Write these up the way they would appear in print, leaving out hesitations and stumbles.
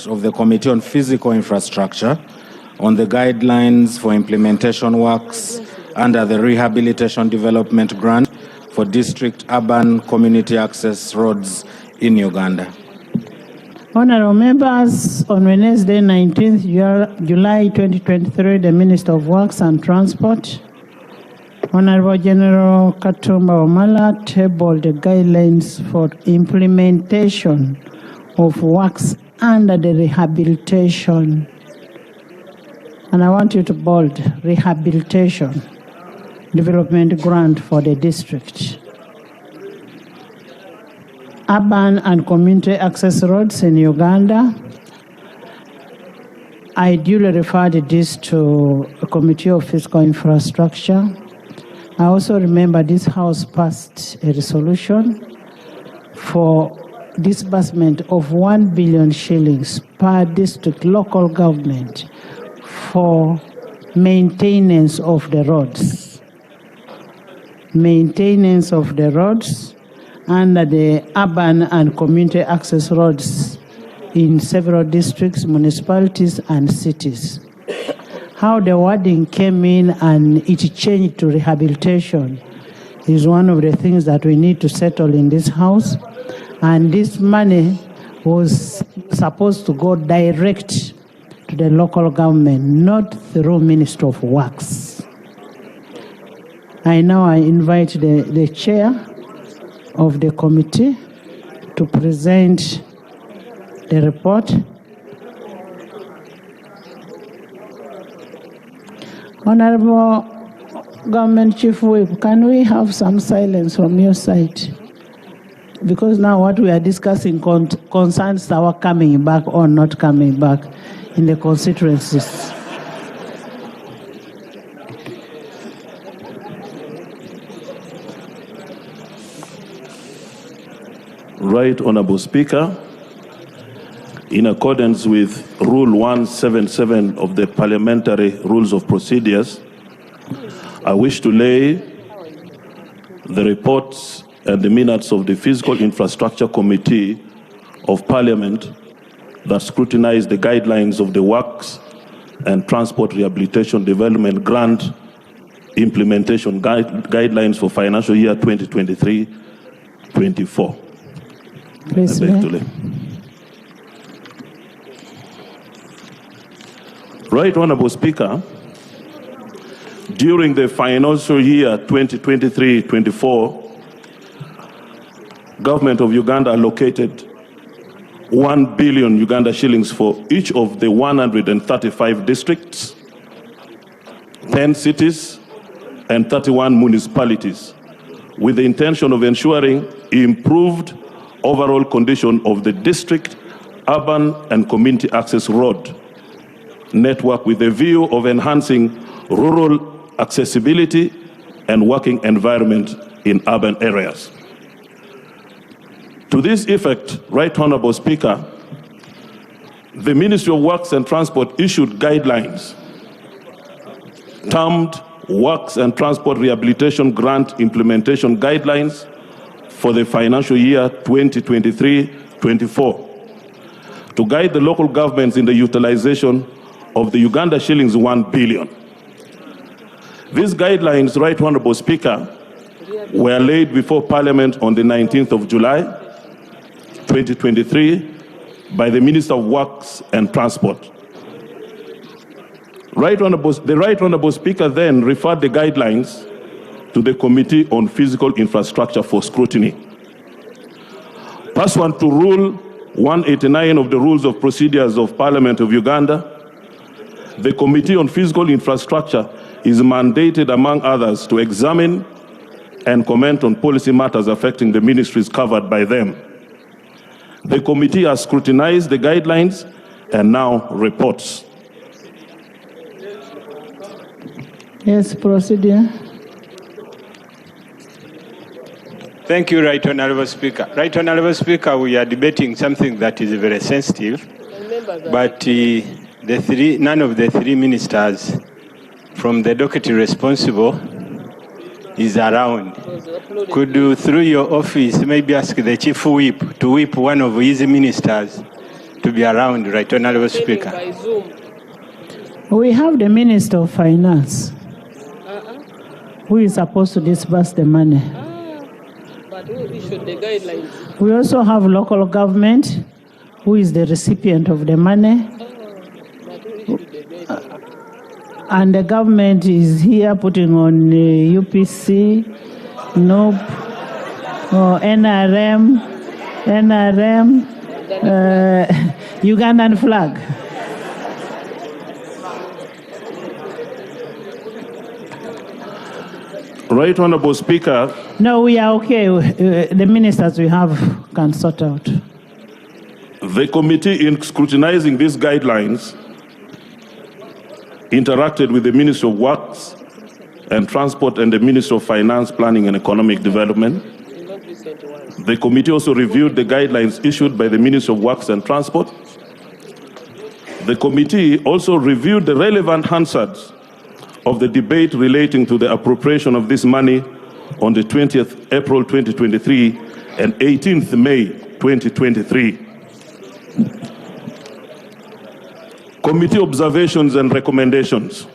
of the Committee on Physical Infrastructure on the guidelines for implementation works under the Rehabilitation Development Grant for District Urban Community Access Roads in Uganda. Honorable members, on Wednesday, 19th July 2023, the Minister of Works and Transport, Honorable General Katumba Wamala, tabled the guidelines for implementation of works under the rehabilitation. And I want you to bold rehabilitation development grant for the district. Urban and community access roads in Uganda. I duly referred this to a Committee of Physical Infrastructure. I also remember this House passed a resolution for disbursement of 1 billion shillings per district local government for maintenance of the roads. Maintenance of the roads under the urban and community access roads in several districts, municipalities, and cities. How the wording came in and it changed to rehabilitation is one of the things that we need to settle in this House. And this money was supposed to go direct to the local government, not through Ministry of Works. I invite the chair of the committee to present the report. Honorable Government Chief Whip, can we have some silence from your side? Because now what we are discussing concerns our coming back or not coming back in the constituencies. Right Honorable Speaker, in accordance with Rule 177 of the Parliamentary Rules of Procedures, I wish to lay the reports and the minutes of the Physical Infrastructure Committee of Parliament that scrutinized the guidelines of the Works and Transport Rehabilitation Development Grant Implementation Guidelines for financial year 2023-24. Please, Right Honorable Speaker, during the financial year 2023-24, Government of Uganda allocated 1 billion Uganda shillings for each of the 135 districts, 10 cities, and 31 municipalities, with the intention of ensuring improved overall condition of the district, urban, and community access road network with a view of enhancing rural accessibility and working environment in urban areas. To this effect, Right Honorable Speaker, the Ministry of Works and Transport issued guidelines termed Works and Transport Rehabilitation Grant Implementation Guidelines for the financial year 2023-24 to guide the local governments in the utilization of the Uganda shillings 1 billion. These guidelines, Right Honorable Speaker, were laid before Parliament on the 19th of July 2023 by the Minister of Works and Transport. The Right Honorable Speaker then referred the guidelines to the Committee on Physical Infrastructure for scrutiny. Pursuant to Rule 189 of the Rules of Procedures of Parliament of Uganda, the Committee on Physical Infrastructure is mandated, among others, to examine and comment on policy matters affecting the ministries covered by them. The committee has scrutinized the guidelines and now reports. Yes, procedure. Thank you, Right Honorable Speaker. Right Honorable Speaker, we are debating something that is very sensitive, but none of the three ministers from the docket responsible is around. Could you, through your office, maybe ask the Chief Whip to whip one of his ministers to be around, Right Honorable Speaker. By Zoom. We have the Minister of Finance who is supposed to disburse the money. But who issued the guidelines? We also have local government who is the recipient of the money. But who issued the guidelines? And the government is here putting on UPC, NOP, NRM, Ugandan flag. Right Honorable Speaker, No, we are okay. The ministers we have can sort out. the committee in scrutinizing these guidelines interacted with the Ministry of Works and Transport and the Ministry of Finance, Planning and Economic Development. Not recent ones. The committee also reviewed the guidelines issued by the Ministry of Works and Transport. The committee also reviewed the relevant Hansards of the debate relating to the appropriation of this money on the 20th April 2023 and 18th May 2023. Committee observations and recommendations.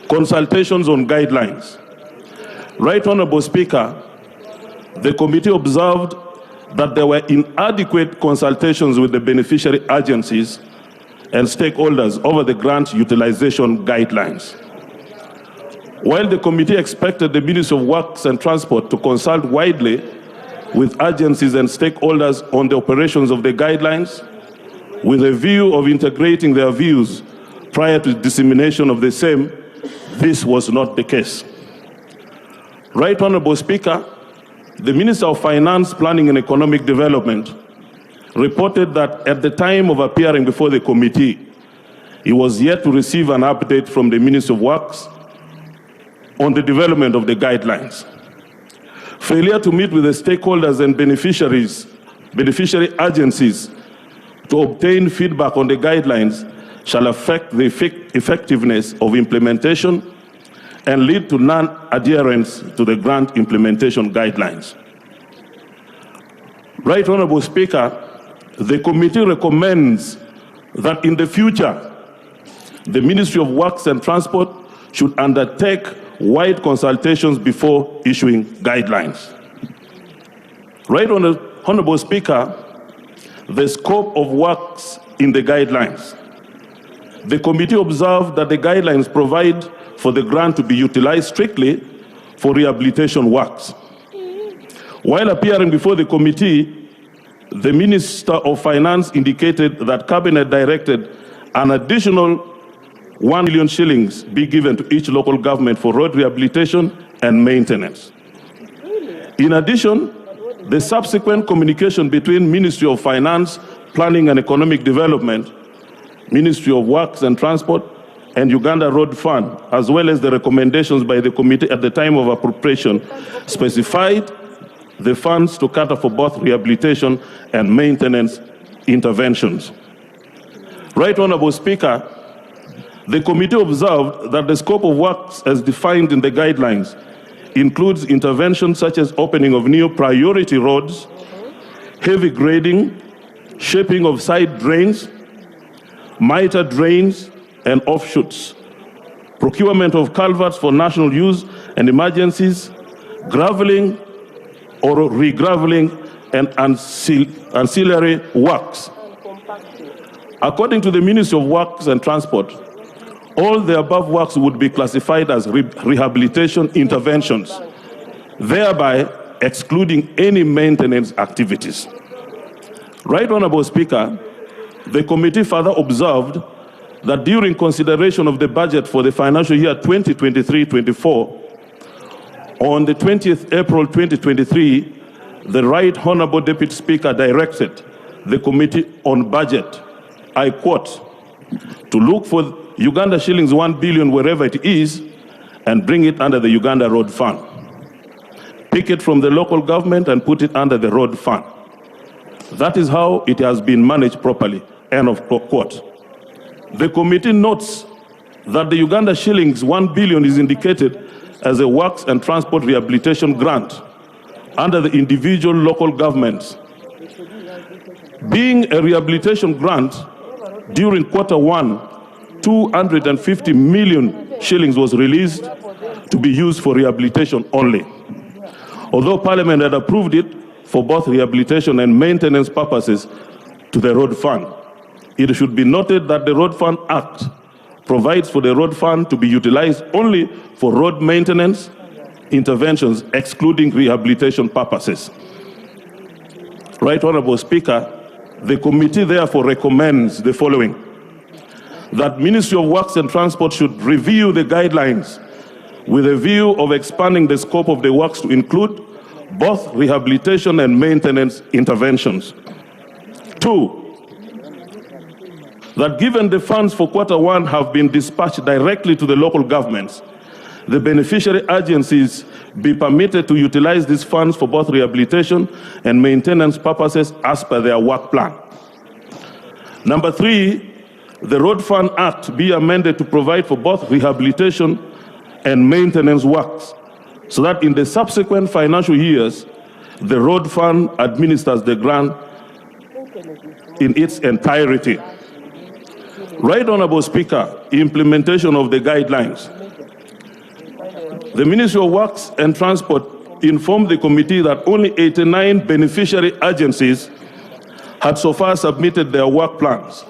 Consultations on guidelines. Right Honorable Speaker, the committee observed that there were inadequate consultations with the beneficiary agencies and stakeholders over the grant utilization guidelines. While the committee expected the Ministry of Works and Transport to consult widely with agencies and stakeholders on the operations of the guidelines, with a view of integrating their views prior to dissemination of the same, this was not the case. Right Honorable Speaker, the Minister of Finance, Planning and Economic Development reported that at the time of appearing before the committee, he was yet to receive an update from the Ministry of Works on the development of the guidelines. Failure to meet with the stakeholders and beneficiary agencies to obtain feedback on the guidelines shall affect the effectiveness of implementation and lead to non-adherence to the grant implementation guidelines. Right Honorable Speaker, the committee recommends that in the future, the Ministry of Works and Transport should undertake wide consultations before issuing guidelines. Right Honorable Speaker, the scope of works in the guidelines. The committee observed that the guidelines provide for the grant to be utilized strictly for rehabilitation works. While appearing before the committee, the Minister of Finance indicated that Cabinet directed an additional 1 million shillings be given to each local government for road rehabilitation and maintenance. In addition, the subsequent communication between Ministry of Finance, Planning and Economic Development, Ministry of Works and Transport, and Uganda Road Fund, as well as the recommendations by the committee at the time of appropriation, specified the funds to cater for both rehabilitation and maintenance interventions. Right Honorable Speaker, the committee observed that the scope of works as defined in the guidelines includes interventions such as opening of new priority roads, heavy grading, shaping of side drains, mitre drains and offshoots, procurement of culverts for national use and emergencies, gravelling or re-gravelling and ancillary works. According to the Ministry of Works and Transport, all the above works would be classified as rehabilitation interventions, thereby excluding any maintenance activities. Right Honorable Speaker, the committee further observed that during consideration of the budget for the financial year 2023-24, on the 20th April 2023, the Right Honorable Deputy Speaker directed the Committee on Budget, I quote, to look for Uganda shillings 1 billion wherever it is and bring it under the Uganda Road Fund. Pick it from the local government and put it under the Road Fund. That is how it has been managed properly, end of quote. The committee notes that the Uganda shillings 1 billion is indicated as a works and transport rehabilitation grant under the individual local governments. Being a rehabilitation grant, during Q1, 250 million shillings was released to be used for rehabilitation only. Although Parliament had approved it for both rehabilitation and maintenance purposes to the Road Fund, it should be noted that the Road Fund Act provides for the road fund to be utilized only for road maintenance interventions, excluding rehabilitation purposes. Right Honorable Speaker, the committee therefore recommends the following: that Ministry of Works and Transport should review the guidelines with a view of expanding the scope of the works to include both rehabilitation and maintenance interventions. 2, that given the funds for Q1 have been dispatched directly to the local governments, the beneficiary agencies be permitted to utilize these funds for both rehabilitation and maintenance purposes as per their work plan. Number 3, the Road Fund Act be amended to provide for both rehabilitation and maintenance works, so that in the subsequent financial years, the Road Fund administers the grant in its entirety. Right Honorable Speaker, implementation of the guidelines. The Ministry of Works and Transport informed the committee that only 89 beneficiary agencies had so far submitted their work plans.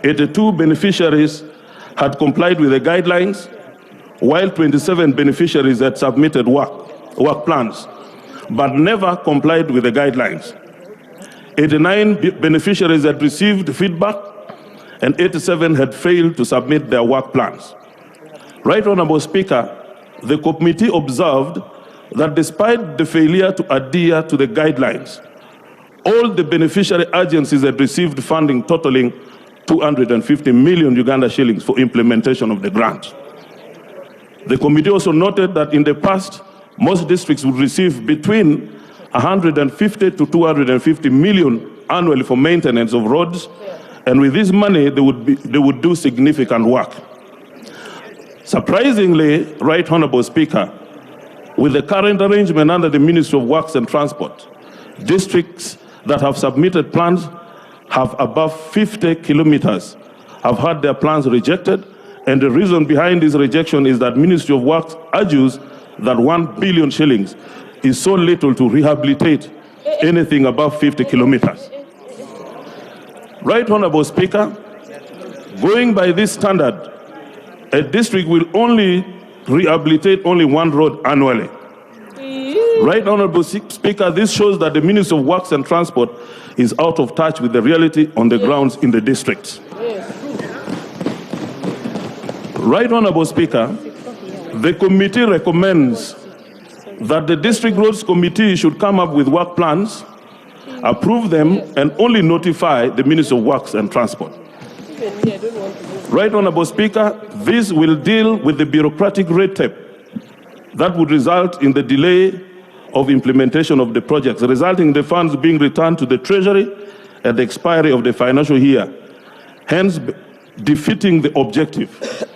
82 beneficiaries had complied with the guidelines, while 27 beneficiaries had submitted work plans, but never complied with the guidelines. 89 beneficiaries had received feedback, and 87 had failed to submit their work plans. Right Honorable Speaker, the committee observed that despite the failure to adhere to the guidelines, all the beneficiary agencies had received funding totaling 250 million Uganda shillings for implementation of the grant. The committee also noted that in the past, most districts would receive between 150 to 250 million annually for maintenance of roads, and with this money, they would do significant work. Surprisingly, Right Honorable Speaker, with the current arrangement under the Ministry of Works and Transport, districts that have submitted plans have above 50 kilometers have had their plans rejected, and the reason behind this rejection is that Ministry of Works argues that 1 billion shillings is so little to rehabilitate anything above 50 kilometers. Right Honorable Speaker, going by this standard, a district will only rehabilitate only one road annually. Right Honorable Speaker, this shows that the Ministry of Works and Transport is out of touch with the reality on the grounds in the districts. Right Honorable Speaker, the committee recommends that the District Roads Committee should come up with work plans, approve them, and only notify the Ministry of Works and Transport. Right Honorable Speaker, this will deal with the bureaucratic red tape that would result in the delay of implementation of the projects, resulting in the funds being returned to the Treasury at the expiry of the financial year, hence defeating the objective.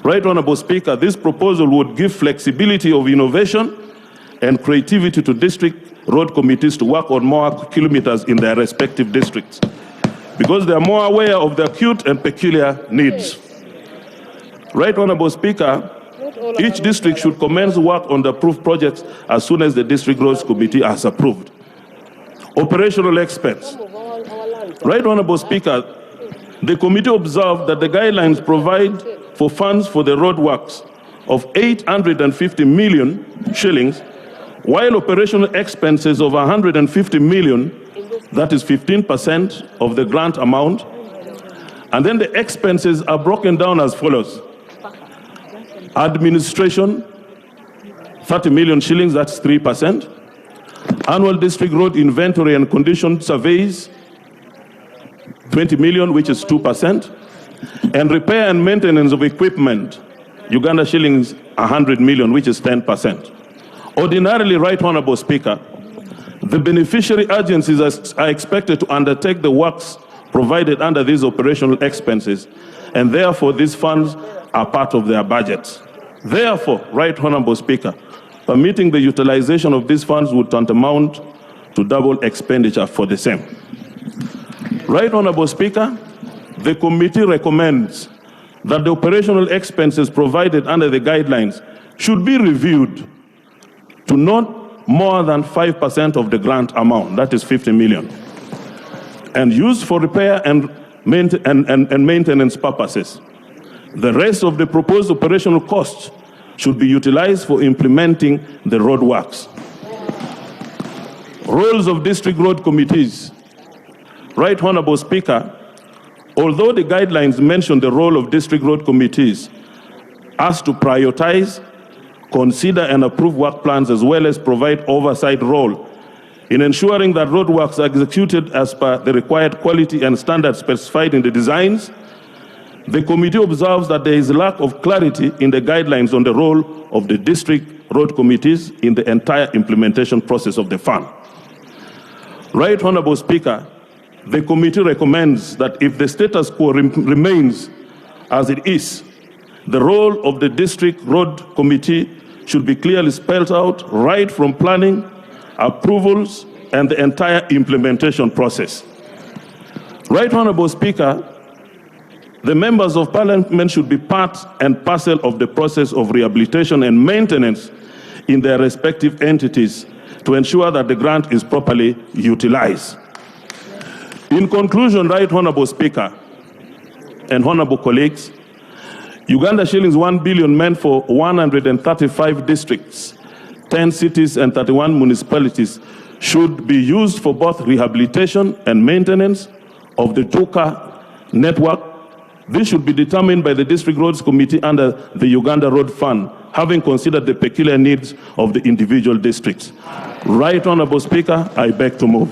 Right Honorable Speaker, this proposal would give flexibility of innovation and creativity to district road committees to work on more kilometers in their respective districts, because they are more aware of the acute and peculiar needs. Right Honorable Speaker, each district should commence work on the approved projects as soon as the District Roads Committee has approved. Operational expense. Right Honorable Speaker, the committee observed that the guidelines provide for funds for the road works of 850 million shillings, while operational expenses of 150 million, that is 15% of the grant amount, and then the expenses are broken down as follows. Administration, 30 million shillings, that's 3%. Annual district road inventory and condition surveys, 20 million, which is 2%. And repair and maintenance of equipment, Uganda shillings, 100 million, which is 10%. Ordinarily, Right Honorable Speaker, the beneficiary agencies are expected to undertake the works provided under these operational expenses, and therefore these funds are part of their budgets. Therefore, Right Honorable Speaker, permitting the utilization of these funds would tantamount to double expenditure for the same. Right Honorable Speaker, the committee recommends that the operational expenses provided under the guidelines should be reviewed to not more than 5% of the grant amount, that is 50 million, and used for repair and maintenance purposes. The rest of the proposed operational costs should be utilized for implementing the road works. Roles of district road committees. Right Honorable Speaker, although the guidelines mention the role of district road committees as to prioritize, consider and approve work plans as well as provide oversight role in ensuring that road works are executed as per the required quality and standards specified in the designs, the committee observes that there is a lack of clarity in the guidelines on the role of the district road committees in the entire implementation process of the fund. Right Honorable Speaker, the committee recommends that if the status quo remains as it is, the role of the district road committee should be clearly spelled out right from planning, approvals, and the entire implementation process. Right Honorable Speaker, the members of parliament should be part and parcel of the process of rehabilitation and maintenance in their respective entities to ensure that the grant is properly utilized. In conclusion, Right Honorable Speaker and honorable colleagues, Uganda shillings 1 billion meant for 135 districts, 10 cities and 31 municipalities should be used for both rehabilitation and maintenance of the two-car network. This should be determined by the District Roads Committee under the Uganda Road Fund, having considered the peculiar needs of the individual districts. Right Honorable Speaker, I beg to move.